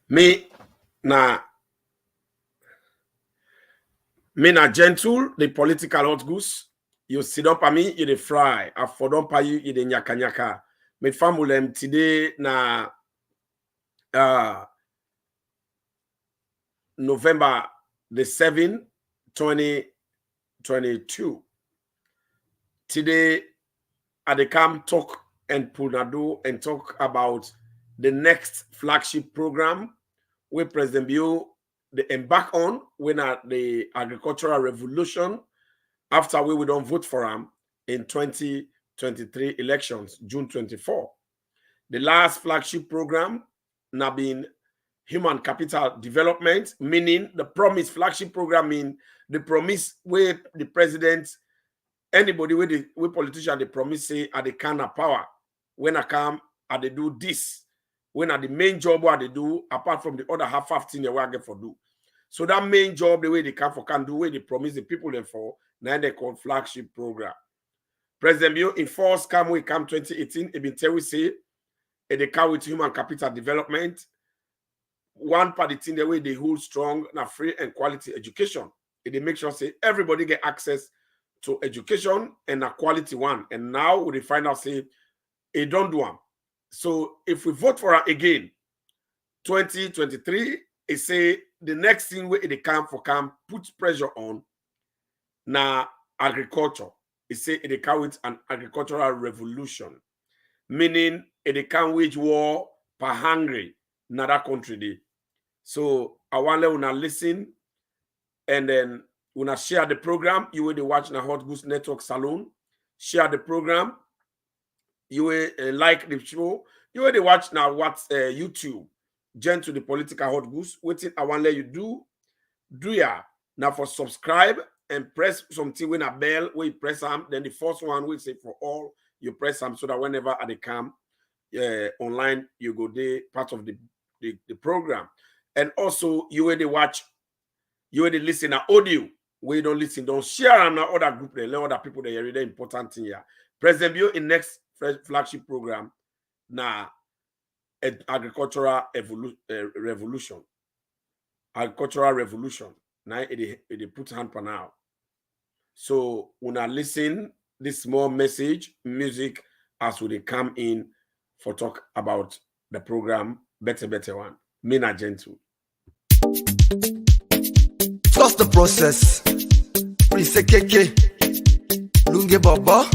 Me na gentle, the political hot goose. You sit up at me, you the fry. I for don't pay you the nyaka nyaka. Me family today na November the 7th, 2022. Today I dey come talk and Punado and talk about the next flagship program where President Bio they embark on when at the agricultural revolution after we don't vote for him in 2023 elections, June 24. The last flagship program now been human capital development, meaning the promise flagship program mean the promise where the president, anybody with the politician, they promise say at the kind of power when I come, I they do this. When are the main job what they do, apart from the other half 15 year what I get for do. So that main job, the way they can do, where they promise the people them for, now they call flagship program. President Bio in force come 2018, it been tell we say, they come with human capital development. One part of the thing the way they hold strong and free and quality education. They make sure say everybody get access to education and a quality one. And now we find out say it don't do them. So if we vote for her again, 2023, it say the next thing where they come put pressure on now agriculture. It say they come with an agricultural revolution, meaning they can wage war per hungry in that country. Day. So I want to listen and then when I share the program, you will watch the Hot Goose Network Salon, share the program. You will like the show. You will watch now what's YouTube. Gentle the political hot goose. Waiting, I want to let you do ya now for subscribe and press something when a bell where you press them. Then the first one will say for all you press them so that whenever they come online, you go there part of the program. And also you will watch, you will listen to audio. Where you don't listen, don't share on other group. They learn other people that are really important thing here. President Bio in next flagship program na agricultural revolution. Agricultural revolution. Now it put hand for now. So when I listen this small message, music as we come in for talk about the program, better one. Mina gentle. Trust the process. Prince Keke, Lunge Baba.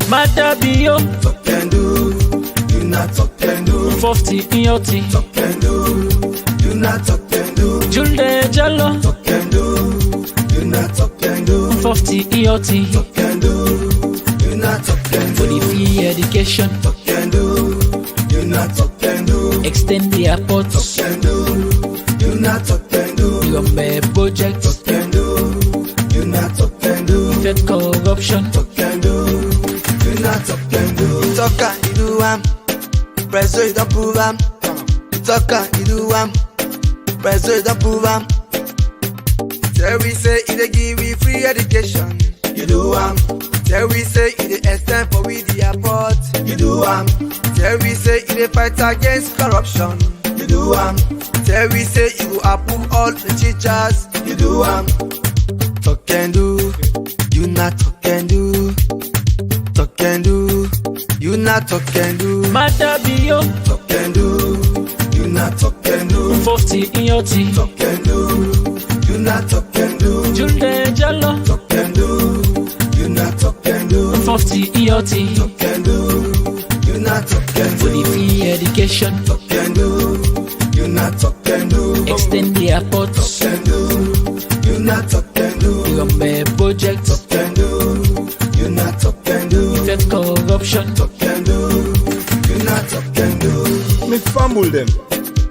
Matabio, Talk and do, you not talk and do. 50 in your tea. Talk and do, you not talk and do. Julde Jallo, Talk and do, you not talk and do. 50 in your tea. Talk and do, you not talk and For do. the free education, Talk and do, you not talk and do. extend the airports. Talk and do, you not talk and do. Your project, Talk and do, you not talk and do. fight corruption. Talk and do, you not talk and do. Talk and you do press so you don't prove Talk and you do press so you don't prove Tell we say it give we free education. You do Tell we say it extend for we the airport. You do Tell we say it fight against corruption. You do Tell we say you will approve all the teachers. You do Talk and do, you not talk and do. Talk and do, you not talk and do. Matabio, Talk and do, you not talk and do. 50 in your tea. Talk and do, you not talk and do. Julde Jallo, Talk and do, you not talk and do. 50 in your tea. Talk and do, you not talk and For the do. free education, Talk and do, you not talk and do. extend the airports. Talk and do, you not talk and do. Your project, Talk and do, you not talk and do. fight corruption. Talk and do, you not talk and do. Me fumble them.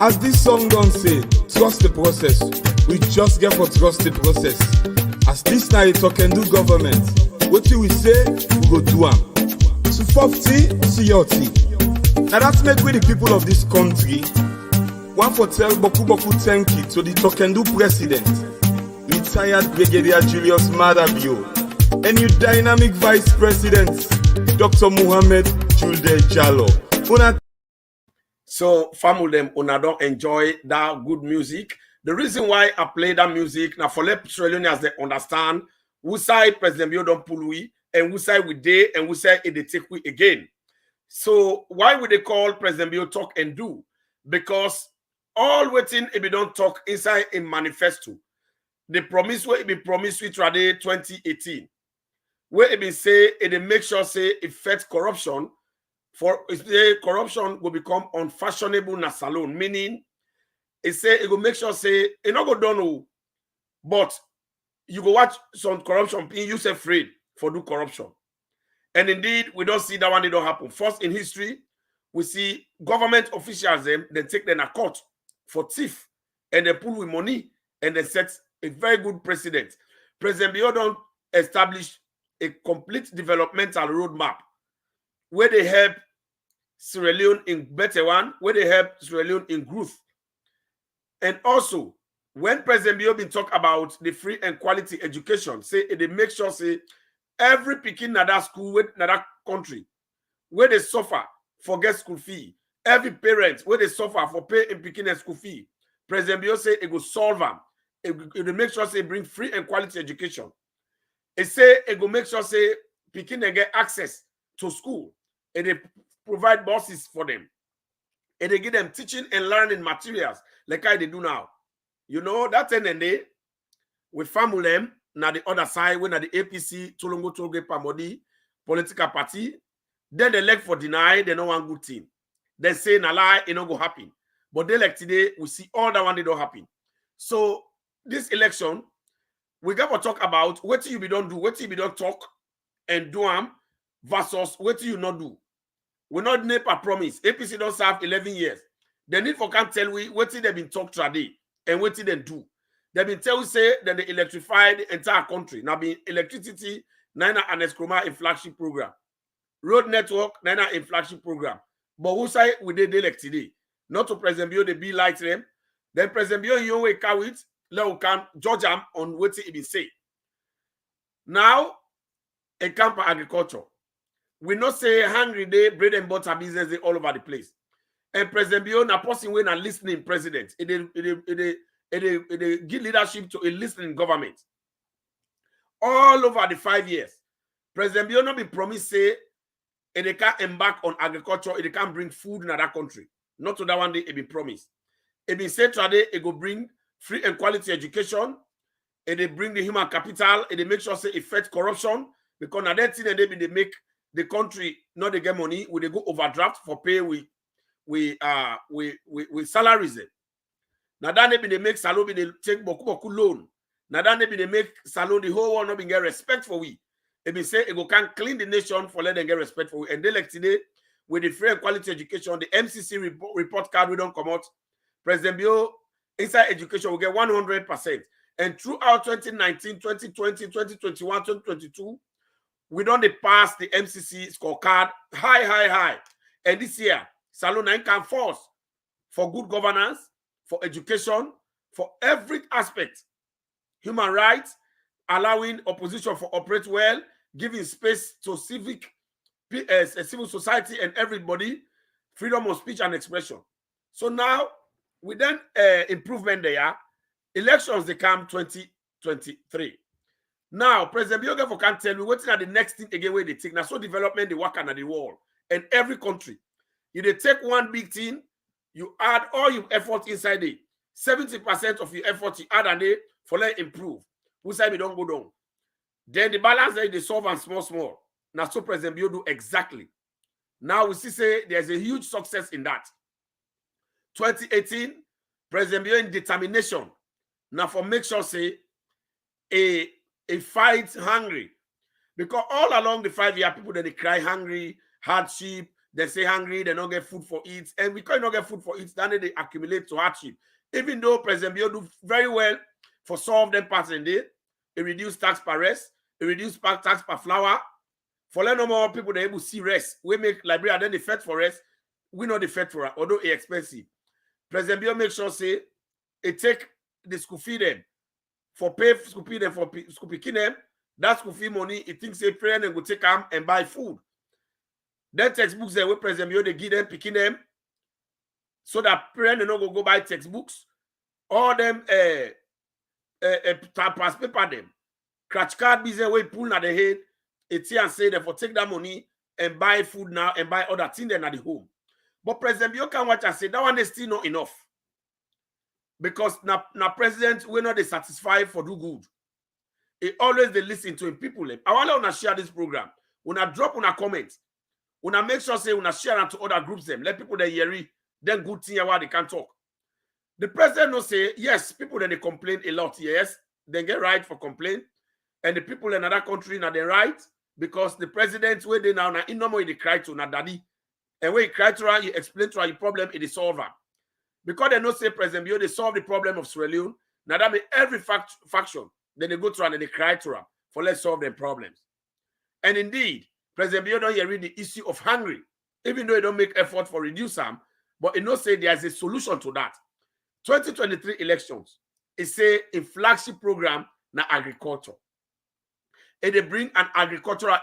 As this song don't say, trust the process. We just get for trust the process. As this night talk and do government, what we say, we go do am. So 50, see your tea. Now that's make with the people of this country. One for tell Boku thank you to the talk and do president, retired Brigadier Julius Madabio. and your dynamic Vice President, Dr. Mohamed Julde Jallo. So, family them, una don't enjoy that good music. The reason why I play that music, now for let Australians they understand who side President Bio don't pull we, and who side we day, and who side it they take we again. So, why would they call President Bio talk and do? Because all waiting if you don't talk inside a manifesto. The promise where it be promised with today 2018. Where it be say it make sure say affect corruption. For say corruption will become unfashionable na salon, meaning it say it will make sure say it not go done, but you go watch some corruption being you say afraid for do corruption. And indeed, we don't see that one, it don't happen. First in history, we see government officials them they take them a court for thief and they pull with money and they set a very good precedent. President Bio don't establish a complete developmental roadmap where they help Sierra Leone in better one, where they help Sierra Leone in growth. And also, when President Bio been talk about the free and quality education, say they make sure say every picking in that school with that country where they suffer for get school fee, every parent where they suffer for pay in picking a school fee, President Bio say it will solve them. It will make sure say bring free and quality education. It say it will make sure say picking they get access to school. And they provide buses for them. And they give them teaching and learning materials like how they do now. You know, that end and day, we family them, now the other side, when at the APC, Tolongo Toge Pamodi, political party, then they elect for deny, they know one good thing. They say, na lie, it not go happen. But they like today, we see all that one, they don't happen. So, this election, we got to talk about what you be don't do, what you be don't talk and do them versus what you not do. We not name a promise. APC don't serve 11 years. They need for can't tell we what they been talk today and what they do. They've been tell we say that they electrify the entire country. Now be electricity, Nina and Eskroma in Flagship program. Road network, Nina in Flagship program. But who say we did elect today? Not to President Bio, they be like them. Then President Bio, you will carry it. Let we can judge them on what he been say. Now, a camp for agriculture. We not say hungry day, bread and butter business day all over the place. And President Bio na person when a listening president. It give leadership to a listening government. All over the 5 years. President Bio not be promised say they can't embark on agriculture, they can't bring food in that country. Not to that one day it be promised. It be said today it go bring free and quality education, and they bring the human capital, and they make sure say affect corruption, because now that thing and they make the country not they get money, we they go overdraft for pay we salaries. Now that they make salon they take boku loan. Now that they make salon the whole world not be get respect for we. It be say it go can clean the nation for let them get respect for we. And they like today with the free and quality education, the MCC report card we don't come out. President Bio inside education will get 100%. And throughout 2019, 2020, 2021, 2022, we don't pass the MCC scorecard high. And this year, Salon 9 can force for good governance, for education, for every aspect. Human rights, allowing opposition to operate well, giving space to civil society and everybody, freedom of speech and expression. So now, with then improvement there, elections they come 2023. Now, President Bioga can tell me what's the next thing again where they take. Now, so development they work under the wall. And every country, you they take one big thing, you add all your effort inside it. 70% of your effort you add and they for let improve. Who say we don't go down? Then the balance they solve and small. Now, so President Bio do exactly. Now we see say there's a huge success in that. 2018, President Bio in determination. Now for make sure say a fight hungry. Because all along the 5 year, people that they cry hungry, hardship, they say hungry, they don't get food for it. And because you don't get food for it, then they accumulate to hardship. Even though President Bio do very well for some of them parts in there, it reduce tax per rest, it reduce tax per flour. For let no more people they able to see rest. We make library and then the fed for rest. We know the fed for it, although it's expensive. President Bio make sure say it take the school fee them for pay school fee them for school picking them. That school fee money, he thinks say parents and go take them and buy food. Then textbooks they will President Bio, they give them, picking them, so that parents don't go buy textbooks. All them pass paper them. Scratch card business way pull at the head. It's here and say therefore take that money and buy food now and buy other things then at the home. But President Bio can watch and say that one is still not enough. Because now president we're not satisfied for do good. He always they listen to him people. I want to share this program. When I drop on a comment, when I make sure say when I share it to other groups them, let people they hear it, then good thing why they can talk. The president will say, yes, people then they complain a lot, yes, they get right for complaint. And the people in another country now they right because the president where they now in normal they cry to na daddy. And when he cry to her, he explain to her your problem, it is solver. Because they don't say President Bio, they solve the problem of Sierra Leone. Now that means every faction, then they go to her and they cry to her for let's solve their problems. And indeed, President Bio don't hear the issue of hunger, even though he don't make effort for reduce them, but he not say there's a solution to that. 2023 elections, it say a flagship program na agriculture. And they bring an agricultural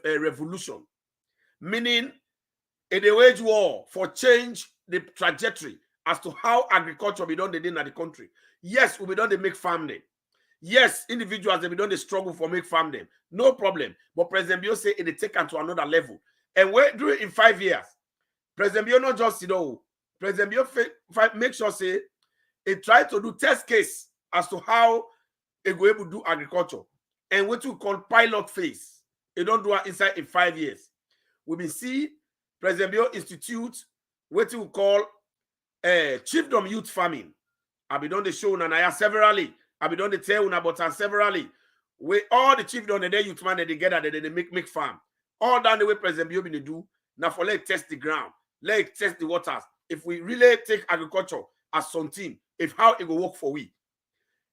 revolution, meaning a wage war for change the trajectory as to how agriculture be done in the country. Yes, we be done they make farm them. Yes, individuals they be done they struggle for make farm them. No problem. But President Bio say it take them to another level. And during in 5 years, President Bio not just President Bio make sure say it try to do test case as to how it go able to do agriculture. And what we call pilot phase. It don't do it inside in 5 years. We been see President Bio Institute, what we call chiefdom youth farming. I be done the show na severally. I be done the tell una about severally. Where all the chiefdom and their youth man they together, they make farm. All down the way President Bio been do. Now for let test the ground, let test the waters. If we really take agriculture as something, if how it will work for we.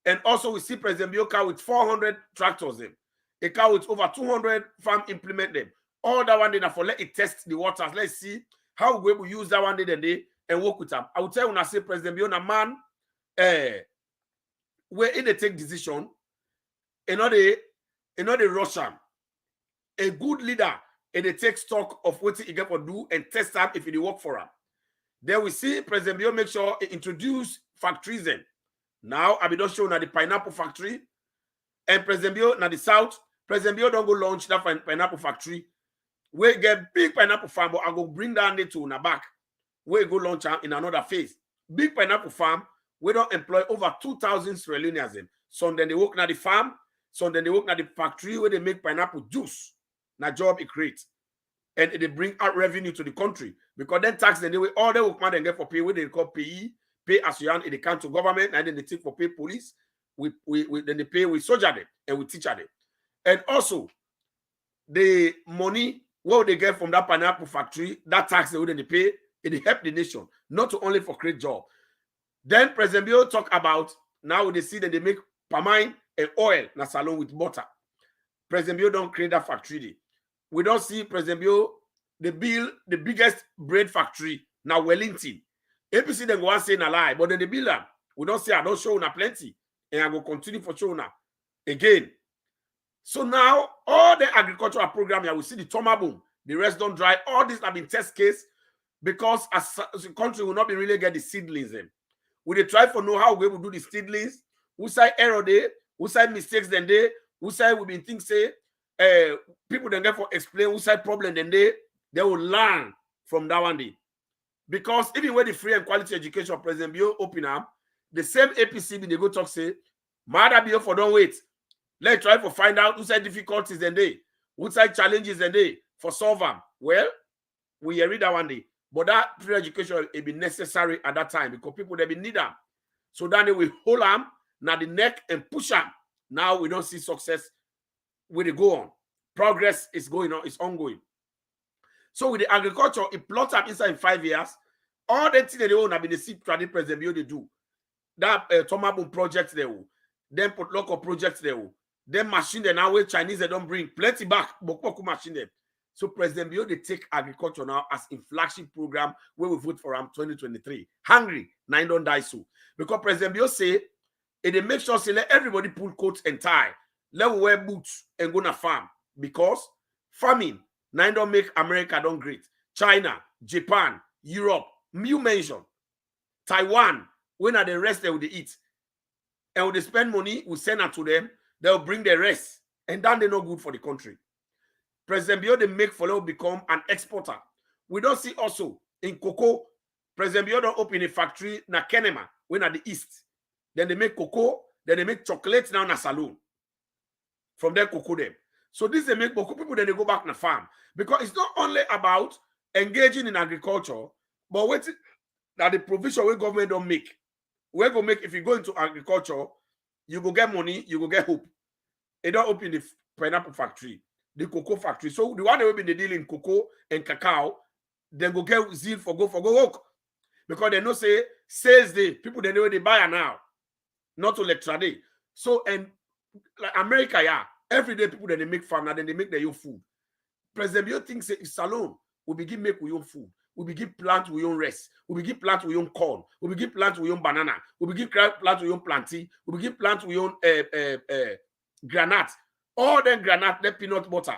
And also we see President Bio car with 400 tractors them. A car with over 200 farm implement them. All that one day now for let it test the waters. Let's see how we will use that one day and work with them. I will tell you when I say President Bio, a man where they take decision, not they rush him. A good leader, and they take stock of what he get for do and test them if it work for him. Then we see President Bio make sure he introduce factories then. Now I be don't show now the pineapple factory, and President Bio now the south. President Bio don't go launch that pineapple factory. We get big pineapple farm, but I go bring down it to back. We go launch in another phase. Big pineapple farm. We don't employ over 2,000 Sierra Leoneans. Some then they work at the farm. Some then they work at the factory where they make pineapple juice. Now job it creates, and they bring out revenue to the country because then tax then they will all the workman and get for pay where they call pay as you in the country government, and then they take for pay police. We then they pay with soldier them and we teacher them, and also the money what they get from that pineapple factory, that tax they wouldn't pay, it help the nation not only for create job. Then President Bio talk about now they see that they make palm oil and oil na salon with butter. President Bio don't create that factory. We don't see President Bio they build the biggest bread factory now Wellington. APC then go and say na lie, but then they build them. We don't say I don't show na plenty, and I will continue for show now again. So now all the agricultural program here we see the Toma boom, the rest don't dry. All this have been test case because as a country will not be really get the seedlings them. We they try for know how we will do the seedlings, who say error day, who say mistakes then they, who say we been think say people then get for explain who say problem then they will learn from that one day. Because even when the free and quality education President Bio open up, the same APC they go talk say, Mother Bio for don't wait. Let's try for find out who say difficulties and they, who say challenges and they for solve them. Well, we read that one day. But that free education will be necessary at that time because people they be need them. So then they will hold them now the neck and push them. Now we don't see success where they go on. Progress is going on, it's ongoing. So with the agriculture, it plots up inside in 5 years. All the things they own have been the seed trading President Bio they do. That Tomabun project they will. Then put local projects they will. Then machine they now where Chinese they don't bring plenty back, but machine them. So President Bio they take agriculture now as in flagship program where we vote for him 2023. Hungry, now don't die so. Because President Bio say, it they make sure say let everybody pull coat and tie. let we wear boots and go na farm because farming now don't make America don't great. China, Japan, Europe, you mention Taiwan, when are the rest they will eat and when they spend money, we send it to them, they'll bring the rest, and then they're not good for the country. President Bio they make follow become an exporter. We don't see also in cocoa. President Bio don't open a factory na Kenema when at the east. Then they make cocoa, then they make chocolate now in a saloon. From there, cocoa them. So this they make cocoa people, then they go back to the farm. Because it's not only about engaging in agriculture, but what that the provision where government don't make. We're going to make, if you go into agriculture, you go get money, you go get hope. They don't open the pineapple factory, the cocoa factory. So the one that will be the deal in cocoa and cacao, then go get zeal for go work. Because they know say sales day, people they know they buy now, not to lecture day. So and like America, yeah, every day people then they make farm, now then they make their own food. President Bio thinks say salon we begin make we own food. We begin plant we own rice. We begin plant we own corn. We begin plant we own banana. We begin plant we own plantain. We begin plant we own granite. All then granite, then peanut butter,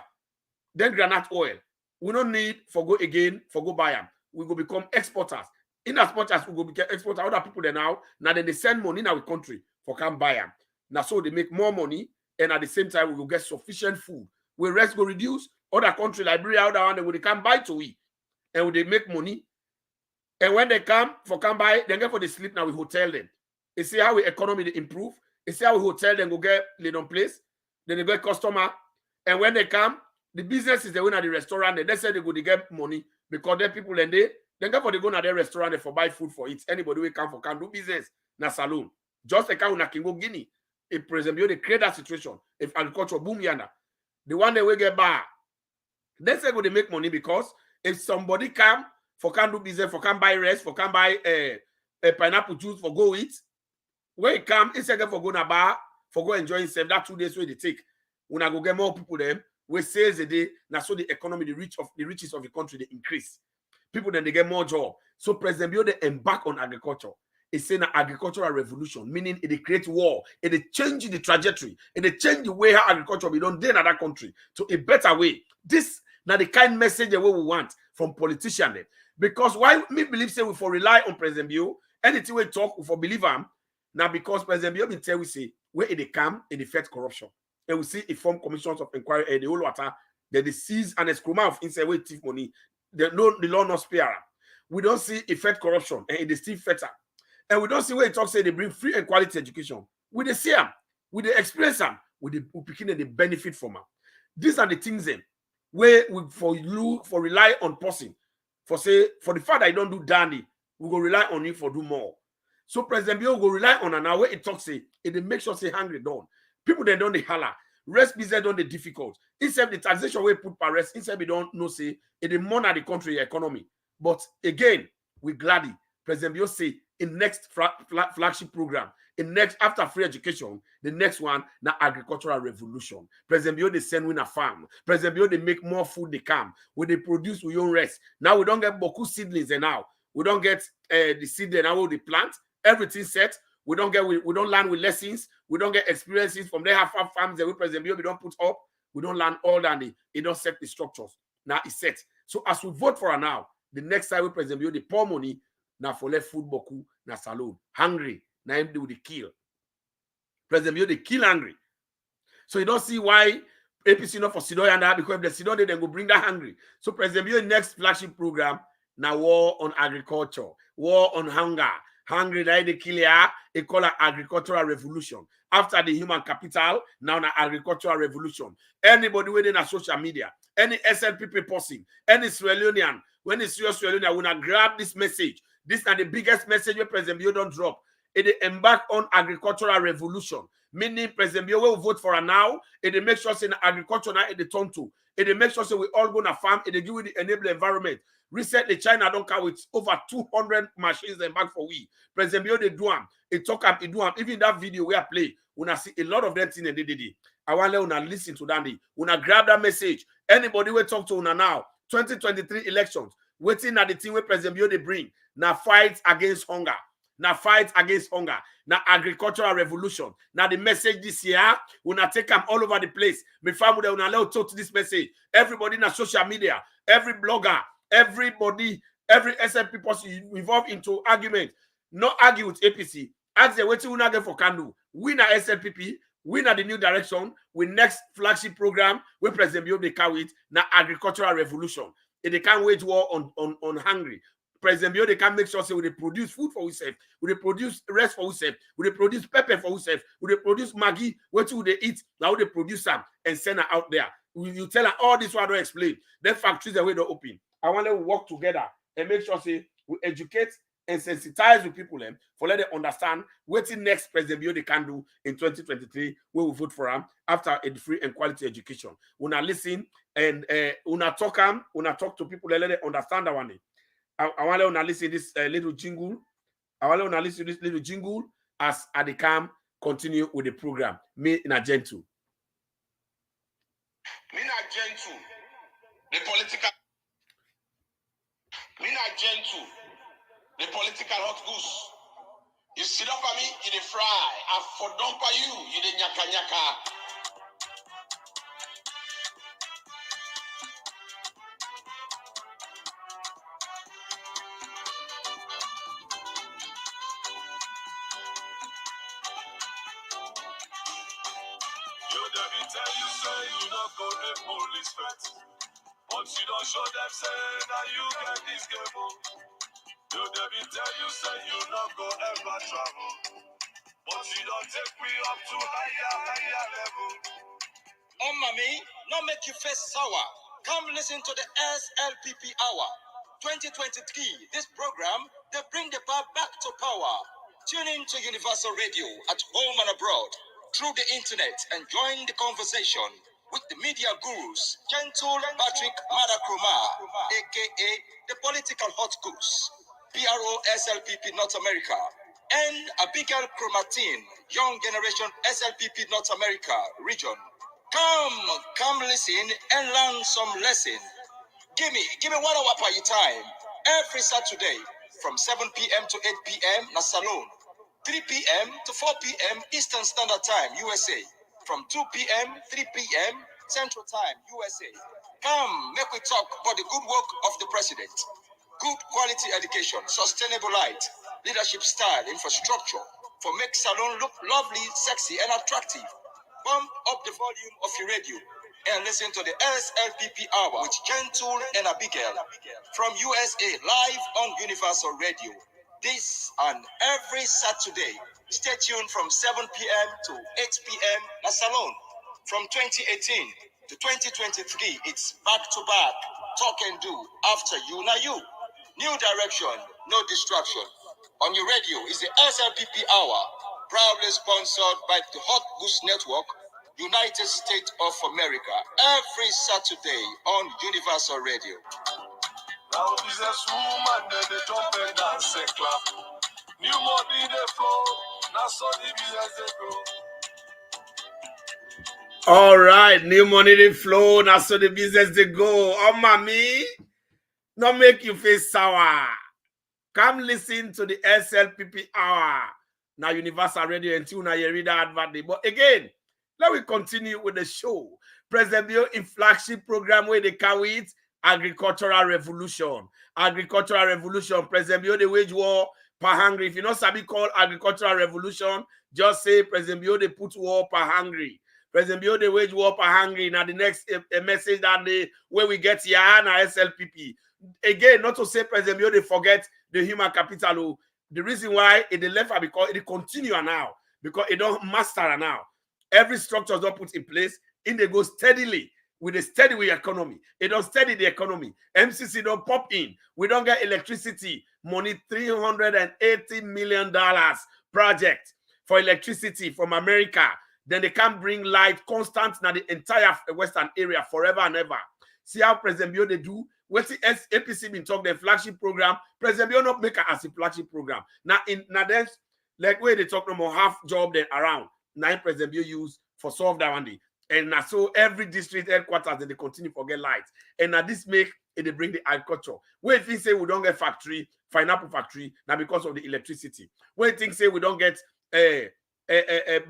then granite oil. We don't need for go again for go buy them. We go become exporters. In as much as we go become exporters, other people there now then they send money in our country for come buy them. Now so they make more money and at the same time we will get sufficient food. We rest go reduce. Other country, Liberia, other one, they will come buy to eat. And they make money. And when they come buy, they get for the sleep now we hotel them. You see how we economy they improve. You see how we hotel them go get little place. Then they get customer. And when they come, the business is the win at the restaurant. They say they go to get money because they people and they get for they go to their restaurant and for buy food for it. Anybody will come for can do business na saloon. Just like how na can go Guinea. If president they create that situation. If agriculture boom yonder, the one they will get bar. They say go to make money because if somebody come for can do business, for can buy rice, for can buy a pineapple juice for go eat, when he come, it's again for go na bar, for go enjoy himself. That 2 days where they take. When I go get more people them, we sales a day, now so the economy, the riches of the country, they increase. People then they get more job. So President Bio they embark on agriculture. It's saying an agricultural revolution, meaning it create war, it change the trajectory, it change the way how agriculture be done in another country to a better way. This now the kind message that we want from politicians. Because why me believe say we for rely on President Bio, anything we talk we for believe him. Now because President Bio been tell we say where it come it affect corruption. And we see it form commissions of inquiry and the whole water, then they seize and excrement of inside way thief money. The law not spare. We don't see effect corruption and it is still better. And we don't see where it talks say they bring free and quality education. We they see them, we they experience them, we begin the benefit from them. These are the things then where we for rely on person. For say for the fact that I don't do dandy, we go rely on you for do more. So President Bio go rely on an hour it talks say it makes sure say hungry down. People they don't they holler. Rest business don't they difficult. Instead the taxation we put per rest, instead we don't know say it the money the country economy. But again, we gladly President Bio say in next flagship program, in next after free education, the next one na agricultural revolution. President Bio they send win a farm. President Bio they make more food they come. When they produce we own rest. Now we don't get boku seedlings and now we don't get the seed and now we plant everything set. We don't learn with lessons. We don't get experiences from there. Have farms that we President Bio we don't put up. We don't learn all that. It don't set the structures. Now it's set. So as we vote for her now, the next time we President Bio they pour money. Now for left food boku na salon hungry now him do the kill. President Bio they kill hungry. So you don't see why APC not for Sido and that because if the Sido they then go bring that hungry. So President Bio next flagship program now war on agriculture, war on hunger. Hungry that they kill ya, they call it agricultural revolution. After the human capital, now an agricultural revolution. Anybody within a social media, any SLPP person, any Sierra Leonean, when it's Sierra Leonean, will not grab this message. This is the biggest message where President Bio don't drop. It embark on agricultural revolution. Meaning President Bio will vote for her now. It make sure say agriculture now it turn to. It make sure say we all go to farm. It give you the enable environment. Recently, China don't come with over 200 machines and back for we. President Bio they do them. It talk up, it do them. Even that video we are play, when I see a lot of them things they did. I want to listen to that. When I grab that message, anybody will talk to una now. 2023 elections, waiting at the thing where President Bio they bring now fight against hunger. Now fight against hunger. Now agricultural revolution. Now the message this year, we now take them all over the place. My family will now talk to this message. Everybody in social media, every blogger, everybody, every SLP person involved into argument. Not argue with APC. Ask them what you want to get for Kandu. We na SLPP. We na the new direction. We next flagship program. We President Bio they carry it. Now agricultural revolution. If they can't wage war on hungry. President Bio they can make sure say we produce food for ourselves. We produce rest for ourselves. We produce pepper for ourselves. We produce Maggi. What you they eat? Now they produce them and send her out there. You tell her all this. What I don't explain. Then factories the way they open. I want them to work together and make sure say we educate and sensitize the people for let them understand what the next President Bio they can do in 2023 when we vote for him after a free and quality education. We not listen and we not talk to people let them understand that one. I want to listen this little jingle. I want to listen to this little jingle as Adikam continue with the program. Me in a gentle. Me na gentle. The political. Me na gentle. The political hot goose. You sit up for me, you dey fry. I for dump you, you dey nyaka nyaka. You dey tell you say you not go the police threat, but you don't show them say that you get this game. You dey tell you say you not go ever travel, but you don't take me up to higher level. Oh, mommy, not make you face sour. Come listen to the SLPP Hour 2023. This program, they bring the power back to power. Tune in to Universal Radio at home and abroad through the internet and join the conversation with the media gurus, Gentle Patrick Madakroma, aka the political hot goose, PRO-SLPP North America, and Abigail Chromatine, Young Generation SLPP North America region. Come listen and learn some lesson. Give me 1 hour per your time. Every Saturday from 7 p.m. to 8 p.m. na Salon. 3 p.m. to 4 p.m. Eastern Standard Time, USA. From 2 p.m. 3 p.m. Central Time, USA. Come, make we talk about the good work of the president. Good quality education, sustainable light, leadership style, infrastructure for make Salon look lovely, sexy, and attractive. Bump up the volume of your radio and listen to the SLPP Hour with Gentle and Abigail from USA live on Universal Radio. This and every Saturday. Stay tuned from 7 p.m. to 8 p.m. na Salon. From 2018 to 2023, it's back to back. Talk and do after you na you. New direction, no distraction. On your radio is the SLPP Hour, proudly sponsored by the Hot Goose Network, United States of America, every Saturday on Universal Radio. Now business woman, then they jump and dance and clap. New money they flow, now so the business they go. All right, new money they flow. Now so the business they go. Oh, mommy, not make you feel sour. Come listen to the SLPP Hour. Now Universal Radio until now you read that advert. But again, let me continue with the show. President Bio in flagship program where they carry it, agricultural revolution. Agricultural revolution. President Bio the wage war per hungry. If you know sabi call agricultural revolution, just say President Bio they put war per hungry. President Bio the wage war per hungry. Now the next a message that day where we get here na SLPP. Again, not to say President Bio they forget the human capital. The reason why it left because it continue now because it don't master now. Every structure is not put in place, and they go steadily with a steady way economy. It don't steady the economy. MCC don't pop in. We don't get electricity money. $380 million project for electricity from America. Then they can bring light constant now the entire western area forever and ever. See how President Bio they do. What the APC been talking the flagship program. President Bio not make it as a flagship program. Now then like where they talk no more half job then around. 9 President Bio use for solve that one day. And now so every district headquarters they continue to get lights. And now this make they bring the agriculture. When things say we don't get factory, pineapple factory, now because of the electricity. When things say we don't get a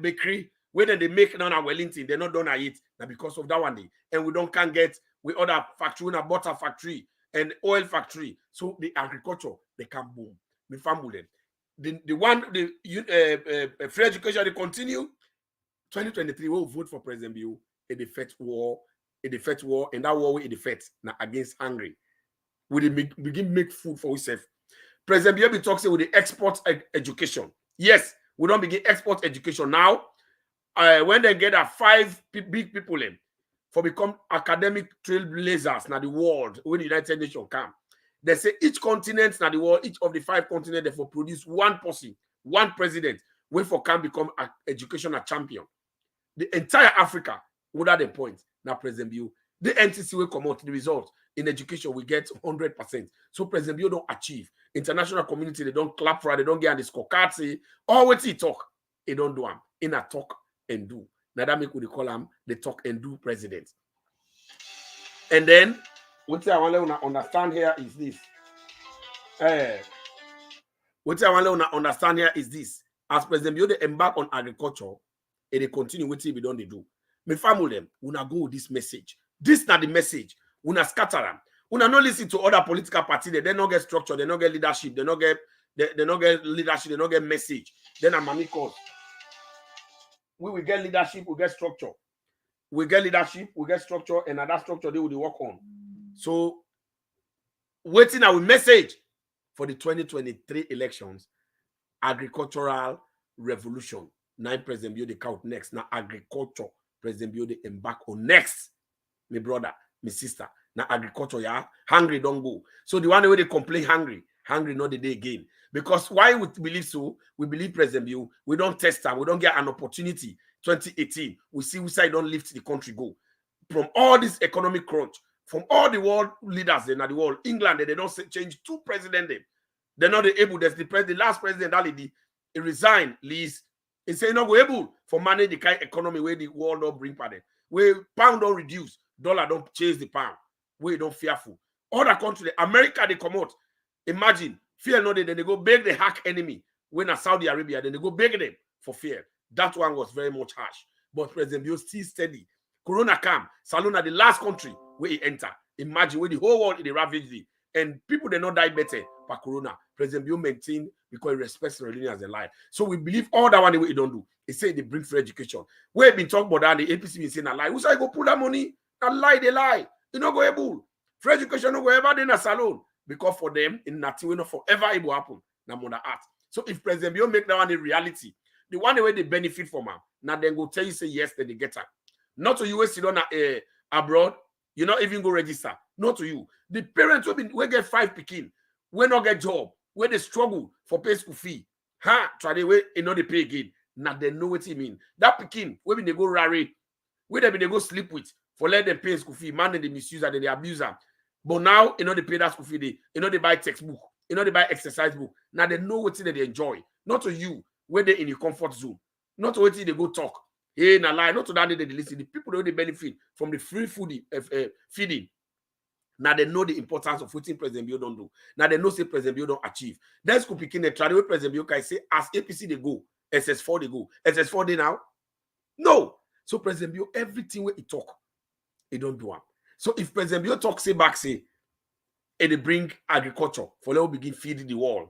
bakery, whether they make none at Wellington, they're not done at it, now because of that one day. And we can't get we other factory, a butter factory and oil factory. So the agriculture, they can boom. The family. The free education, they continue. 2023, we'll vote for President Bill, a defeat war, and that war will defeat now against Hungary. We begin make food for ourselves. President Bill be talking with the export education. Yes, we don't begin export education now. When they get 5 big people in for become academic trailblazers now the world, when the United Nations come, they say each continent now the world, each of the 5 continents, therefore produce one person, one president, when for can become an educational champion. The entire Africa would have the point. Now, President Bill, the NCC will come out the result in education. We get 100%. So President Bill don't achieve. International community, they don't clap for it. They don't get on the scorecard. Say, oh, what he talk? They don't do him. In a talk and do. Now that make what they call him the talk and do president. And then what I want to understand here is this. What I want to understand here is this. As President Bill, they embark on agriculture, and they continue with it, we don't do. Me family them, una go with this message. This not the message. Una scatter them. Una not listen to other political parties. They don't get structure. They don't get leadership. They don't get leadership. They don't get message. Then a mommy calls. We will get leadership. We get structure. We get leadership. We get structure, and that structure they will work on. So, waiting our message for the 2023 elections, agricultural revolution. 9 President Bill they count next. Now agriculture, President Bill they embark on next. My brother, my sister. Now agriculture, yeah. Hungry don't go. So the one way they complain hungry not the day again. Because why we believe so? We believe President Bill. We don't test them. We don't get an opportunity. 2018, we see which side don't lift the country go. From all this economic crunch, from all the world leaders in the world, England, they don't change 2 presidents. They're not able. There's the last president, he resigned, Liz. He said, not able for manage the kind of economy where the world don't bring pardon. Where pound don't reduce, dollar don't chase the pound. Where don't fearful. Other countries, America, they come out. Imagine, fear not, then they go beg the hack enemy. When at Saudi Arabia, then they go beg them for fear. That one was very much harsh. But President Bill still steady. Corona came. Salona, the last country where he enter. Imagine where the whole world is ravaged. And people they not die better by Corona. President Bill maintain because he respects the religion as a lie. So we believe all that one the way he don't do. He say they bring free education. We've been talking about that. The APC been saying a lie. Who say go pull that money? A lie, they lie. You not go able. Free education no go ever in a salon. Because for them, in nothing will not forever able happen. Now mother art. So if President Bill make that one a reality, the one way they benefit from him, now then go tell you say yes, then they get her. Not to you, sit on abroad, you not even go register. Not to you. The parents will get 5 pikin, will not get job, where they struggle for pay school fee. Try the way they pay again. Now they know what it mean. That pikin, where they go rare, where they go sleep with, for let them pay school fee, man, they misuse and they abuse them. But now, they pay that school fee, they buy textbook, they buy exercise book. Now they know what they enjoy. Not to you, where they in your comfort zone. Not to what they go talk. Hey, na lie. Not to that they listen. The people they benefit from the free food feeding. Now they know the importance of what President Bill don't do. Now they know say President Bill don't achieve. Then school picking the try the way President Bill can say as APC they go, SS4 they go. SS4 they now? No. So President Bill, everything where he talk, he don't do it. So if President Bill talk say back say, and they bring agriculture for let begin feeding the world.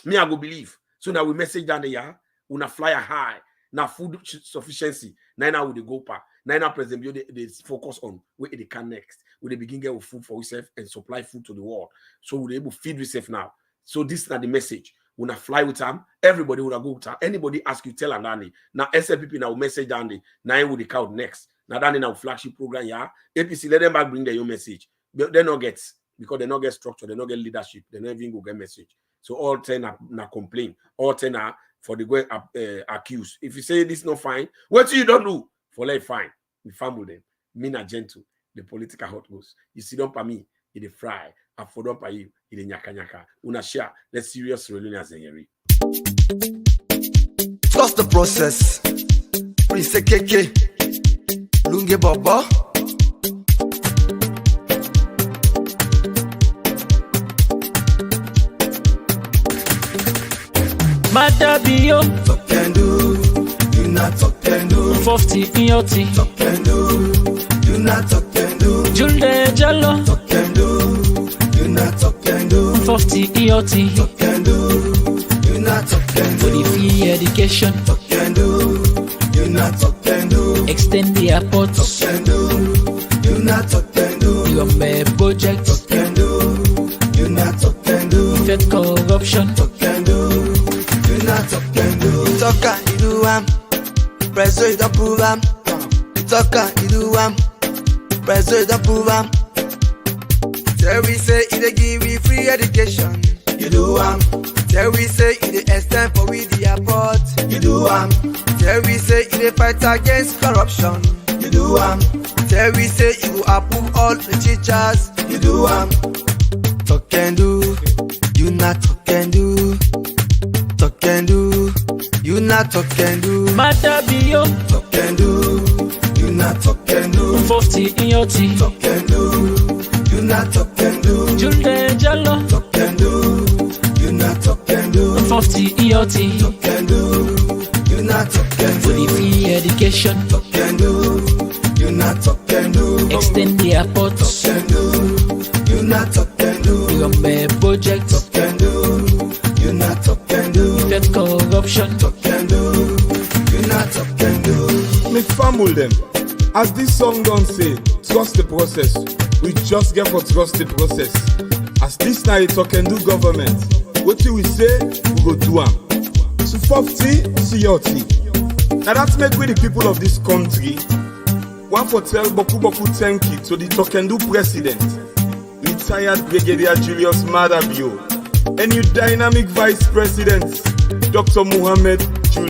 Me I go believe. So now we message down there, we fly high. Now food sufficiency. Now we go pa. Now President Bill they focus on where they can next. We they begin get food for ourselves and supply food to the world. So we able to feed ourselves now. So this is not the message. When I fly with them, everybody would go with them. Anybody ask you, tell them Danny. Now SLPP now message Danny. Now will the count next. Now Danny now flagship program, yeah. APC let them back bring their own message. They not get because they not get structure, they not get leadership, they not even go get message. So all 10 are complain, all 10 are for the go accused. If you say this not fine, what you don't do for let fine. We fumble them. Me na gentle. The political hot goes. You see don't pa me, it is fry. I for don't pa you, it is nyaka nyaka. Una share. Let's serious reunion as a Trust the process. Prince Keke. Lunge Baba. Madabio, talk and do. You not talk and do. 50 ioti, Talk and do. You not talk and do. Julde Jallo, Talk and do. You not talk and do. 50 ioti, Talk and do. You not talk and for do. the free education, Talk and do. You not talk and do. extend the airports, Talk and do. You not talk and do. your main project, Talk and do. You not talk and do. fight corruption, Talk and do. You not talk and do. Talk and you do press it up, prove talk and you do press it up, prove Tell we say it give we free education. You do Tell we say it extend for we the airport. You do Tell we say it fight against corruption. You do Tell we say you will approve all the teachers. You do Talk and do. You not talk and do. Talk and do. You not talk and do. Madabio, Talk and do. You not talk and do. 50 ioti, Talk and do. You not talk and do. Julde Jallo, Talk and do. You not talk and do. 50 ioti, Talk and do. You not talk and for the do. free education, Talk and do. You not talk and do. extend the airports, Talk and do. You not talk and do. your main project, Talk and do. You not talk and do. fight corruption, Talk and do. You not talk and do. Me fumble them. As this song don't say, trust the process. We just get for trust the process. As this night talk and do government. What we say, we go do am. So 50, CRT. Now that's make we the people of this country. One for tell Boku thank you to the talk and do president, retired Brigadier Julius Madabio, and your dynamic vice president, Dr. Muhammad Julius.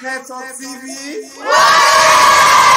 Network TV.